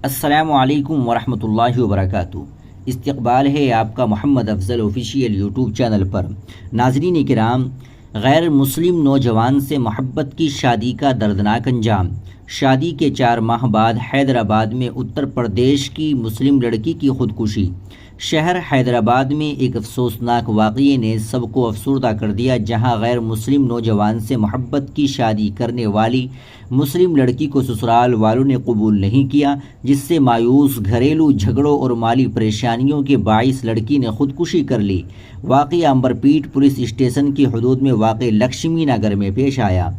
السلام علیکم ورحمۃ اللہ وبرکاتہ۔ استقبال ہے آپ کا محمد افضل آفیشیل یوٹیوب چینل پر۔ ناظرین کرام، غیر مسلم نوجوان سے محبت کی شادی کا دردناک انجام۔ شادی کے 4 ماہ بعد حیدرآباد میں اتر پردیش کی مسلم لڑکی کی خودکشی۔ شہر حیدرآباد میں ایک افسوسناک واقعے نے سب کو افسردہ کر دیا، جہاں غیر مسلم نوجوان سے محبت کی شادی کرنے والی مسلم لڑکی کو سسرال والوں نے قبول نہیں کیا، جس سے مایوس گھریلو جھگڑوں اور مالی پریشانیوں کے باعث لڑکی نے خودکشی کر لی۔ واقعہ امبرپیٹ پولیس اسٹیشن کی حدود میں واقع لکشمی نگر میں پیش آیا۔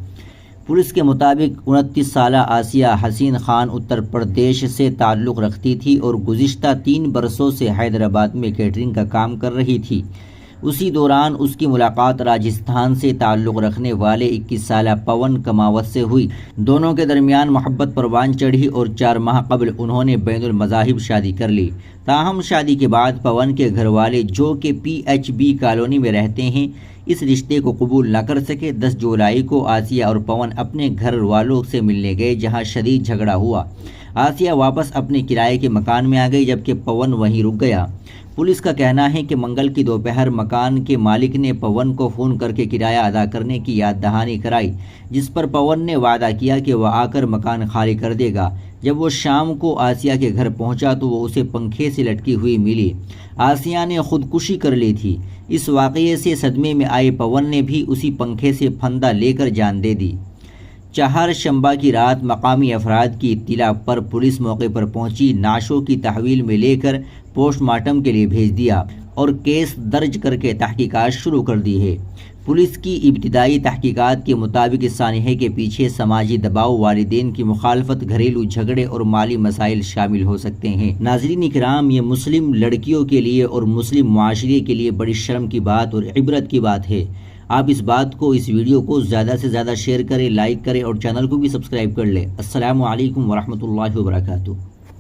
پولیس کے مطابق 29 سالہ آسیہ حسین خان اتر پردیش سے تعلق رکھتی تھی اور گزشتہ 3 برسوں سے حیدرآباد میں کیٹرنگ کا کام کر رہی تھی۔ اسی دوران اس کی ملاقات راجستھان سے تعلق رکھنے والے 21 سالہ پون کماوت سے ہوئی۔ دونوں کے درمیان محبت پروان چڑھی اور 4 ماہ قبل انہوں نے بین المذاہب شادی کر لی۔ تاہم شادی کے بعد پون کے گھر والے، جو کہ PHB کالونی میں رہتے ہیں، اس رشتے کو قبول نہ کر سکے۔ 10 جولائی کو آسیہ اور پون اپنے گھر والوں سے ملنے گئے، جہاں شدید جھگڑا ہوا۔ آسیہ واپس اپنے کرائے کے مکان میں آ گئی، جبکہ پون وہیں رک گیا۔ پولیس کا کہنا ہے کہ منگل کی دوپہر مکان کے مالک نے پون کو فون کر کے کرایہ ادا کرنے کی یاد دہانی کرائی، جس پر پون نے وعدہ کیا کہ وہ آ کر مکان خالی کر دے گا۔ جب وہ شام کو آسیہ کے گھر پہنچا تو وہ اسے پنکھے سے لٹکی ہوئی ملی۔ آسیہ نے خودکشی کر لی تھی۔ اس واقعے سے صدمے میں آئے پون نے بھی اسی پنکھے سے پھندا لے کر جان دے دی۔ چہارشنبہ کی رات مقامی افراد کی اطلاع پر پولیس موقع پر پہنچی، نعشوں کی تحویل میں لے کر پوسٹ مارٹم کے لیے بھیج دیا اور کیس درج کر کے تحقیقات شروع کر دی ہے۔ پولیس کی ابتدائی تحقیقات کے مطابق اس سانحے کے پیچھے سماجی دباؤ، والدین کی مخالفت، گھریلو جھگڑے اور مالی مسائل شامل ہو سکتے ہیں۔ ناظرین کرام، یہ مسلم لڑکیوں کے لیے اور مسلم معاشرے کے لیے بڑی شرم کی بات اور عبرت کی بات ہے۔ آپ اس ویڈیو کو زیادہ سے زیادہ شیئر کریں، لائک کریں اور چینل کو بھی سبسکرائب کر لیں۔ السلام علیکم ورحمۃ اللہ وبرکاتہ۔